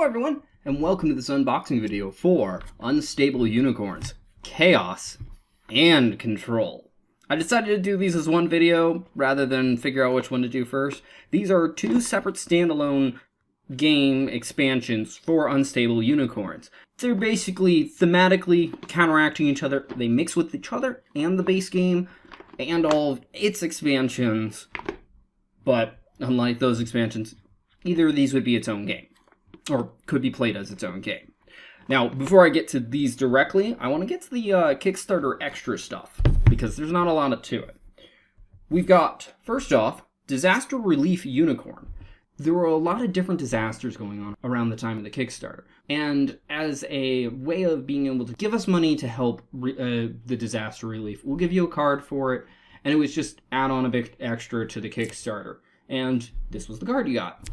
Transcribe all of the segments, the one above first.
Hello everyone, and welcome to this unboxing video for Unstable Unicorns, Chaos, and Control. I decided to do these as one video rather than figure out which one to do first. These are two separate standalone game expansions for Unstable Unicorns. They're basically thematically counteracting each other. They mix with each other and the base game and all of its expansions, but unlike those expansions, either of these would be its own game, or could be played as its own game. Now, before I get to these directly, I want to get to the Kickstarter extra stuff, because there's not a lot to it. We've got, first off, Disaster Relief Unicorn. There were a lot of different disasters going on around the time of the Kickstarter, and as a way of being able to give us money to help the disaster relief, we'll give you a card for it, and it was just add on a bit extra to the Kickstarter. And this was the card you got.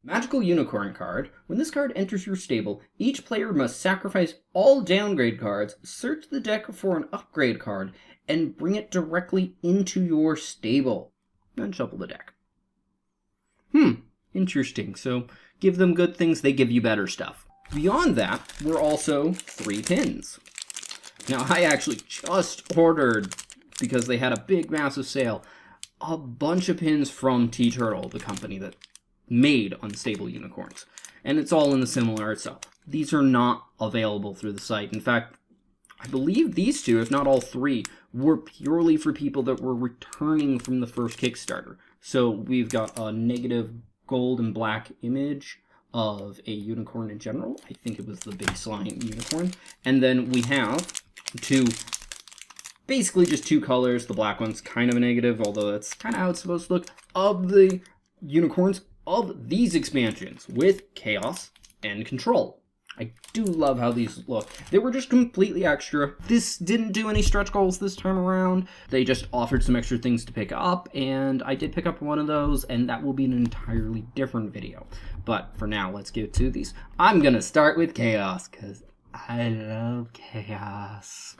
Magical Unicorn card. When this card enters your stable, each player must sacrifice all downgrade cards, search the deck for an upgrade card, and bring it directly into your stable. Then shuffle the deck. Interesting. So give them good things, they give you better stuff. Beyond that, were also 3 pins. Now, I actually just ordered, because they had a big, massive sale, a bunch of pins from TeeTurtle, the company that made Unstable Unicorns. And it's all in the similar itself. These are not available through the site. In fact, I believe these two, if not all 3, were purely for people that were returning from the first Kickstarter. So we've got a negative gold and black image of a unicorn in general. I think it was the baseline unicorn. And then we have basically just 2 colors. The black one's kind of a negative, although that's kind of how it's supposed to look, of the unicorns of these expansions with Chaos and Control. I do love how these look. They were just completely extra. This didn't do any stretch goals this time around. They just offered some extra things to pick up, and I did pick up one of those, and that will be an entirely different video. But for now, let's get to these. I'm gonna start with Chaos, because I love Chaos.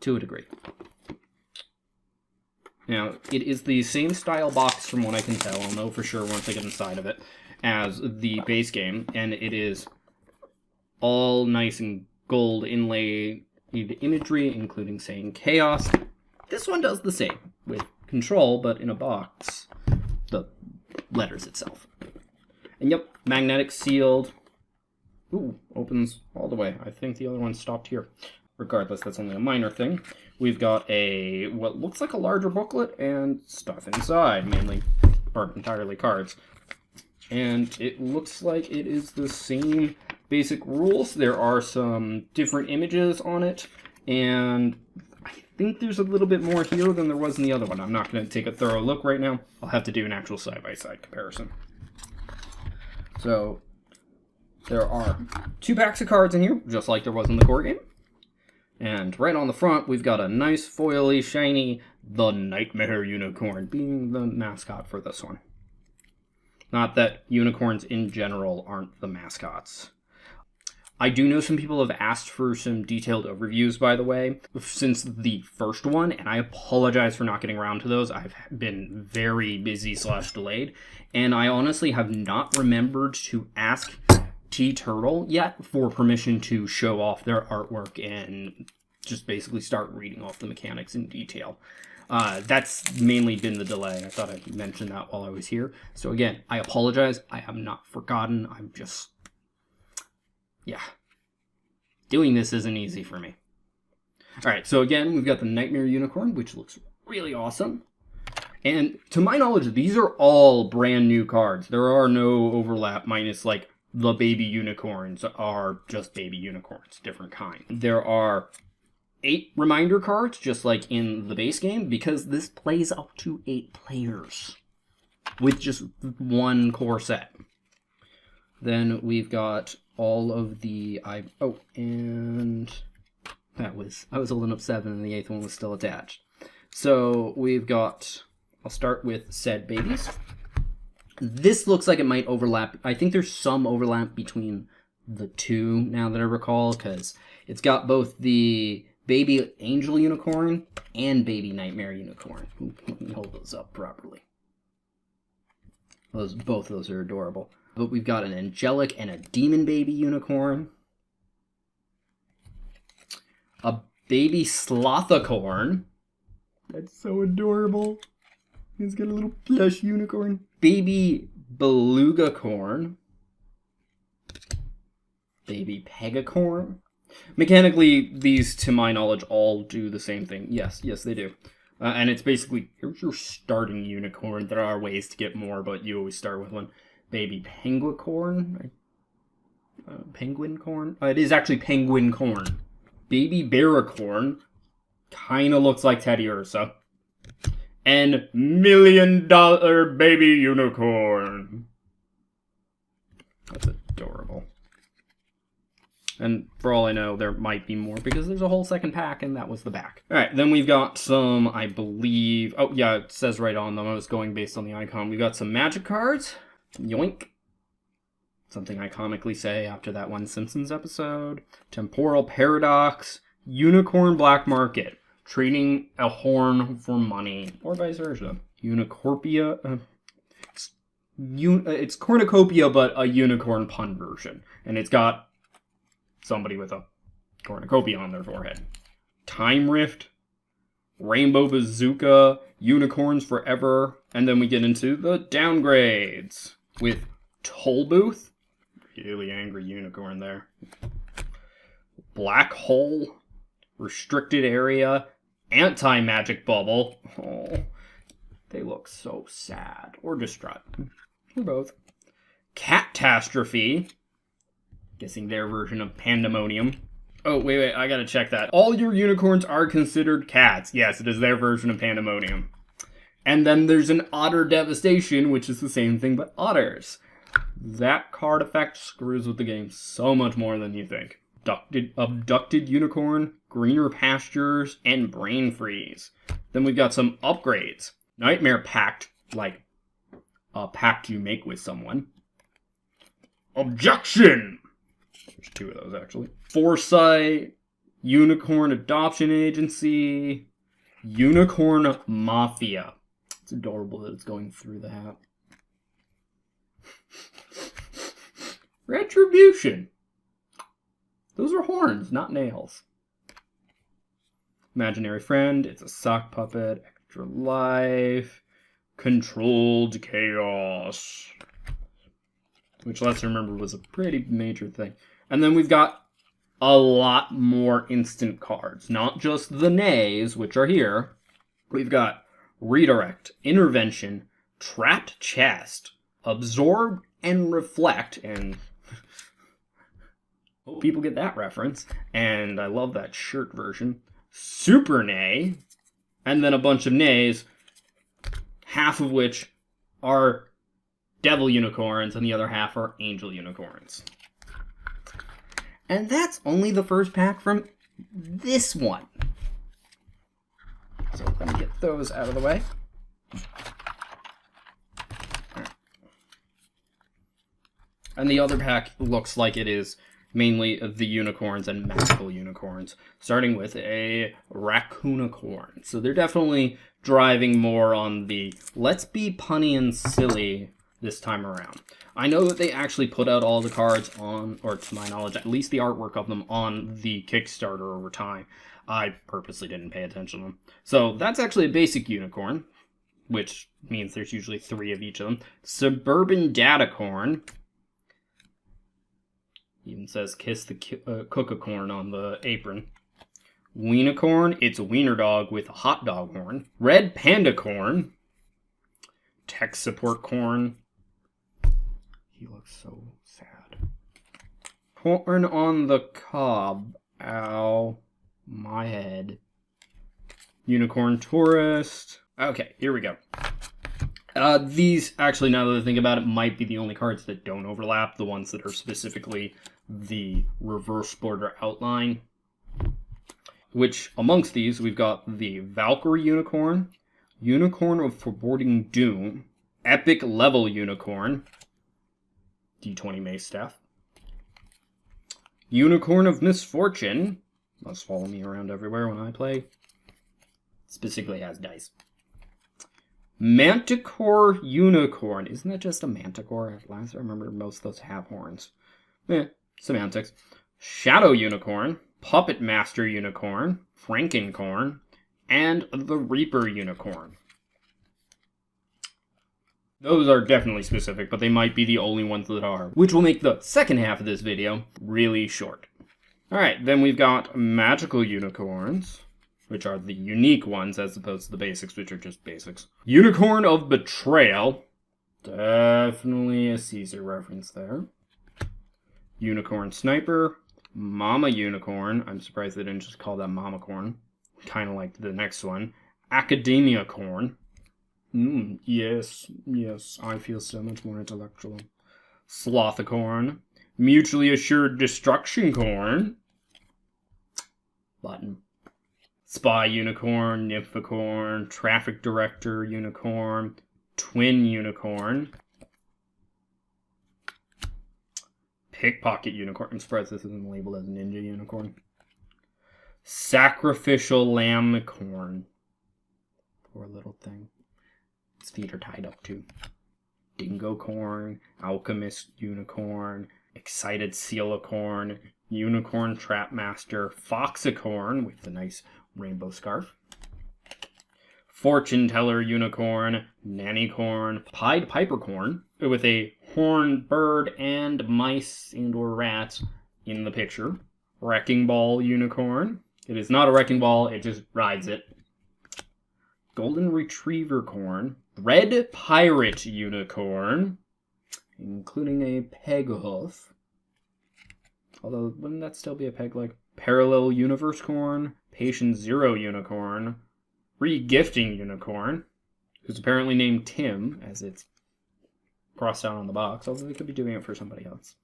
To a degree. Now, it is the same style box from what I can tell. I'll know for sure once I get inside of it, as the base game, and it is all nice and gold inlaid imagery, including saying Chaos. This one does the same, with Control, but in a box, the letters itself. And yep, magnetic sealed. Ooh, opens all the way. I think the other one stopped here. Regardless, that's only a minor thing. We've got what looks like a larger booklet and stuff inside, mainly, or entirely cards. And it looks like it is the same basic rules. There are some different images on it, and I think there's a little bit more here than there was in the other one. I'm not going to take a thorough look right now. I'll have to do an actual side-by-side comparison. So, there are 2 packs of cards in here, just like there was in the core game. And right on the front, we've got a nice, foily, shiny, the Nightmare Unicorn, being the mascot for this one. Not that unicorns in general aren't the mascots. I do know some people have asked for some detailed overviews, by the way, since the first one, and I apologize for not getting around to those. I've been very busy / delayed, and I honestly have not remembered to ask TeeTurtle yet for permission to show off their artwork and just basically start reading off the mechanics in detail. That's mainly been the delay. I thought I'd mention that while I was here. So again, I apologize. I have not forgotten. I'm just, doing this isn't easy for me. Alright, so again, we've got the Nightmare Unicorn, which looks really awesome. And to my knowledge, these are all brand new cards. There are no overlap, minus like the baby unicorns are just baby unicorns, different kind. There are 8 reminder cards, just like in the base game, because this plays up to 8 players with just 1 core set. Then we've got all of the and I was holding up 7 and the 8th one was still attached. So we've got, I'll start with said babies. This looks like it might overlap. I think there's some overlap between the 2, now that I recall, because it's got both the baby angel unicorn and baby nightmare unicorn. Let me hold those up properly. Both of those are adorable. But we've got an angelic and a demon baby unicorn. A baby slothicorn. That's so adorable. He's got a little plush unicorn. Baby belugacorn. Baby pegacorn. Mechanically, these, to my knowledge, all do the same thing. Yes, they do. And it's basically, here's your starting unicorn. There are ways to get more, but you always start with one. Baby penguicorn. Penguin corn? It is actually penguin corn. Baby barracorn. Kinda looks like Teddy Ursa. And $1 million baby unicorn. That's adorable. And for all I know, there might be more because there's a whole second pack, and that was the back. All right, then we've got some, I believe... Oh, yeah, it says right on them. I was going based on the icon. We've got some magic cards. Yoink. Something I comically say after that one Simpsons episode. Temporal Paradox. Unicorn Black Market. Trading a horn for money. Or vice versa. Unicorpia... it's cornucopia, but a unicorn pun version. And it's got somebody with a cornucopia on their forehead. Time Rift, Rainbow Bazooka, Unicorns Forever, and then we get into the downgrades with Toll Booth, really angry unicorn there. Black Hole, Restricted Area, Anti-Magic Bubble. Oh, they look so sad or distraught. Or both. Catastrophe. Guessing their version of Pandemonium. Oh, wait, I gotta check that. All your unicorns are considered cats. Yes, it is their version of Pandemonium. And then there's an Otter Devastation, which is the same thing, but otters. That card effect screws with the game so much more than you think. Abducted Unicorn, Greener Pastures, and Brain Freeze. Then we've got some upgrades. Nightmare Pact, like a pact you make with someone. Objection! There's 2 of those, actually. Foresight, Unicorn Adoption Agency, Unicorn Mafia. It's adorable that it's going through the hat. Retribution. Those are horns, not nails. Imaginary Friend, it's a sock puppet, extra life, Controlled Chaos. Which, let's remember, was a pretty major thing. And then we've got a lot more instant cards. Not just the nays, which are here. We've got Redirect, Intervention, Trapped Chest, Absorb and Reflect, and hope people get that reference. And I love that shirt version. Super Nay, and then a bunch of nays, half of which are devil unicorns, and the other half are angel unicorns. And that's only the first pack from this one. So let me get those out of the way. Right. And the other pack looks like it is mainly the unicorns and magical unicorns, starting with a raccoonicorn. So they're definitely driving more on the let's be punny and silly this time around. I know that they actually put out all the cards on, or to my knowledge, at least the artwork of them on the Kickstarter over time. I purposely didn't pay attention to them. So that's actually a basic unicorn, which means there's usually 3 of each of them. Suburban Datacorn. Even says kiss the cookacorn on the apron. Weenicorn, it's a wiener dog with a hot dog horn. Red Pandacorn. Tech Support Corn. He looks so sad. Corn on the Cob. Ow. My head. Unicorn Tourist. Okay, here we go. These, actually, now that I think about it, might be the only cards that don't overlap. The ones that are specifically the reverse border outline. Which, amongst these, we've got the Valkyrie Unicorn. Unicorn of Foreboding Doom. Epic Level Unicorn. D20 Mace Staff. Unicorn of Misfortune. Must follow me around everywhere when I play. Specifically has dice. Manticore Unicorn. Isn't that just a manticore? Last I remember, most of those have horns. Semantics. Shadow Unicorn, Puppet Master Unicorn, Frankencorn, and the Reaper Unicorn. Those are definitely specific, but they might be the only ones that are, which will make the second half of this video really short. Alright, then we've got Magical Unicorns, which are the unique ones as opposed to the basics, which are just basics. Unicorn of Betrayal. Definitely a Caesar reference there. Unicorn Sniper. Mama Unicorn. I'm surprised they didn't just call that Mama Corn. Kind of like the next one. Academia Corn. Yes, I feel so much more intellectual. Slothicorn. Mutually Assured Destruction Corn. Button. Spy Unicorn, Nymphicorn, Traffic Director Unicorn, Twin Unicorn, Pickpocket Unicorn. I'm surprised this isn't labeled as Ninja Unicorn. Sacrificial Lambcorn. Poor little thing. Its feet are tied up too. Dingocorn, Alchemist Unicorn, Excited Sealicorn, Unicorn Trapmaster, Foxicorn with the nice rainbow scarf, Fortune Teller Unicorn, Nannycorn, Pied Pipercorn with a horned bird and mice and or rats in the picture, Wrecking Ball Unicorn. It is not a wrecking ball, it just rides it. Golden Retriever Corn, Red Pirate Unicorn, including a peg hoof. Although, wouldn't that still be a peg leg? Parallel Universe Corn, Patient Zero Unicorn, Regifting Unicorn, who's apparently named Tim, as it's crossed out on the box, although they could be doing it for somebody else.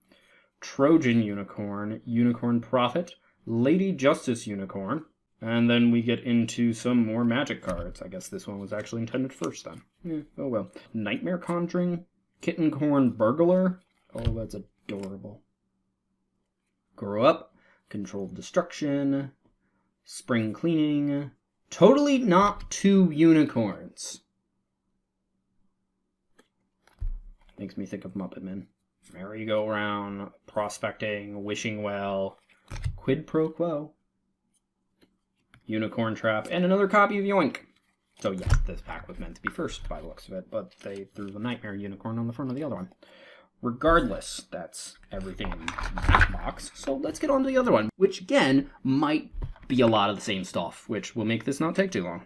Trojan Unicorn, Unicorn Prophet, Lady Justice Unicorn, and then we get into some more magic cards. I guess this one was actually intended first then. Oh well. Nightmare Conjuring, Kittencorn Burglar. Oh, that's adorable. Grow Up, Controlled Destruction, Spring Cleaning, Totally Not Two Unicorns. Makes me think of Muppet Men. Merry-Go-Round, Prospecting, Wishing Well, Quid Pro Quo, Unicorn Trap, and another copy of Yoink. So yes, this pack was meant to be first by the looks of it, but they threw the Nightmare Unicorn on the front of the other one. Regardless, that's everything in that box, so let's get on to the other one, which again might be a lot of the same stuff, which will make this not take too long.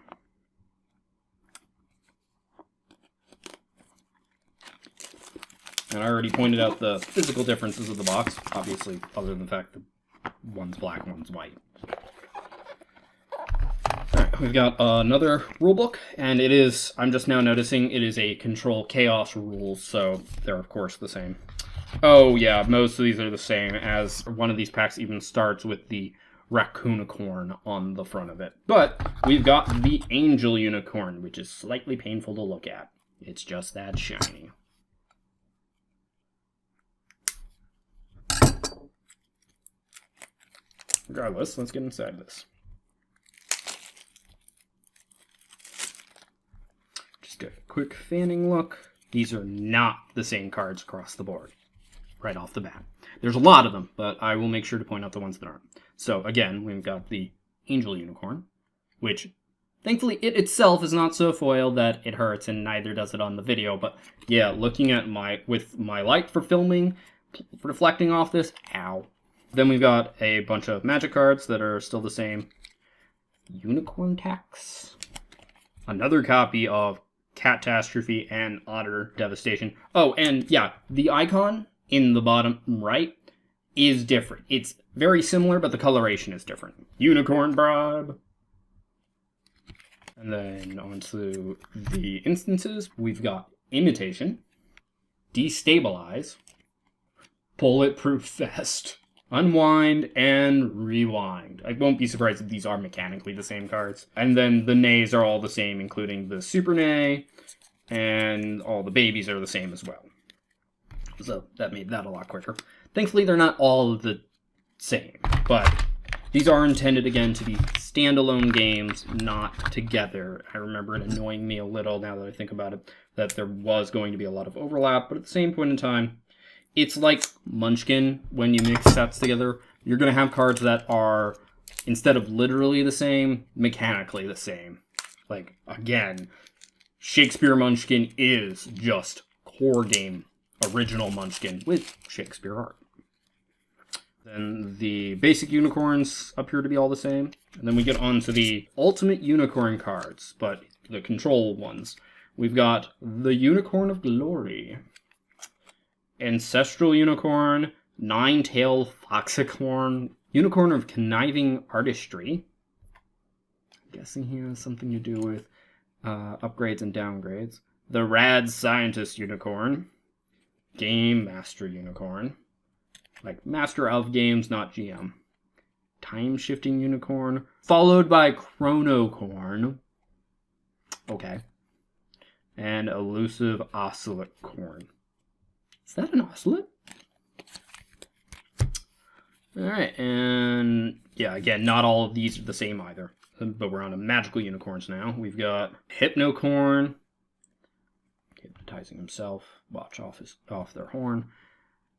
And I already pointed out the physical differences of the box, obviously, other than the fact that one's black, one's white. Alright, we've got another rulebook, and it is, I'm just now noticing, it is a Control Chaos rules, so they're of course the same. Oh yeah, most of these are the same, as one of these packs even starts with the Raccoonicorn on the front of it. But we've got the Angel Unicorn, which is slightly painful to look at. It's just that shiny. Regardless, let's get inside this. Just a quick fanning look. These are not the same cards across the board, right off the bat. There's a lot of them, but I will make sure to point out the ones that aren't. So again, we've got the Angel Unicorn, which thankfully it itself is not so foiled that it hurts, and neither does it on the video. But yeah, looking at with my light for filming, reflecting off this, ow. Then we've got a bunch of magic cards that are still the same. Unicorn Tax. Another copy of Catastrophe and Otter Devastation. Oh, and yeah, the icon in the bottom right is different. It's very similar, but the coloration is different. Unicorn Bribe. And then onto the instances, we've got Imitation, Destabilize, Bulletproof Vest, Unwind, and Rewind. I won't be surprised if these are mechanically the same cards. And then the nays are all the same, including the Super Nay, and all the babies are the same as well. So that made that a lot quicker. Thankfully, they're not all the same, but These are intended, again, to be standalone games, not together. I remember it annoying me a little, now that I think about it, that there was going to be a lot of overlap, but at the same point in time, it's like Munchkin. When you mix sets together, you're going to have cards that are, instead of literally the same, mechanically the same. Like, again, Shakespeare Munchkin is just core game original Munchkin with Shakespeare art. Then the basic unicorns appear to be all the same. And then we get on to the ultimate unicorn cards, but the control ones. We've got the Unicorn of Glory, Ancestral Unicorn, Nine-Tailed Foxicorn, Unicorn of Conniving Artistry. I'm guessing he has something to do with upgrades and downgrades. The Rad Scientist Unicorn, Game Master Unicorn, like Master of Games, not GM. Time Shifting Unicorn, followed by Chronocorn. Okay. And Elusive Oscillate Corn. Is that an ocelot? Alright, and yeah, again, not all of these are the same either. But we're on to magical unicorns now. We've got Hypnocorn, hypnotizing himself, watch off their horn.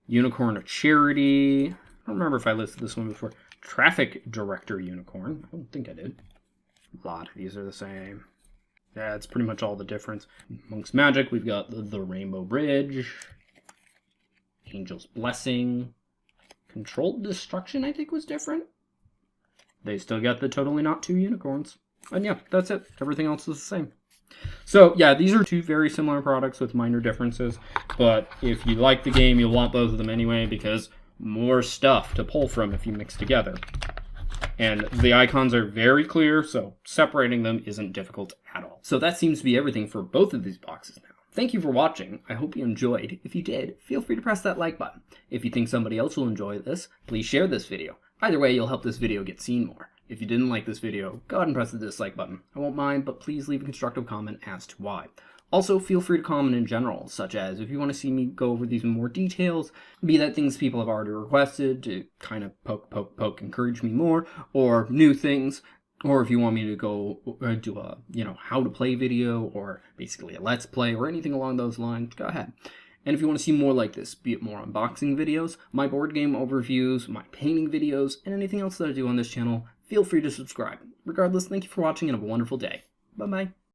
Unicorn of Charity. I don't remember if I listed this one before. Traffic Director Unicorn. I don't think I did. A lot of these are the same. Yeah, it's pretty much all the difference. Monk's Magic, we've got the Rainbow Bridge. Angel's Blessing. Controlled Destruction, I think, was different. They still got the Totally Not Two unicorns. And yeah, that's it. Everything else is the same. So yeah, these are two very similar products with minor differences, but if you like the game, you'll want both of them anyway, because more stuff to pull from if you mix together. And the icons are very clear, so separating them isn't difficult at all. So that seems to be everything for both of these boxes now. Thank you for watching. I hope you enjoyed. If you did, feel free to press that like button. If you think somebody else will enjoy this, please share this video. Either way, you'll help this video get seen more. If you didn't like this video, go ahead and press the dislike button. I won't mind, but please leave a constructive comment as to why. Also, feel free to comment in general, such as if you want to see me go over these in more details, be that things people have already requested to kind of poke, encourage me more, or new things, or if you want me to go do a, how to play video, or basically a let's play, or anything along those lines, go ahead. And if you want to see more like this, be it more unboxing videos, my board game overviews, my painting videos, and anything else that I do on this channel, feel free to subscribe. Regardless, thank you for watching and have a wonderful day. Bye-bye.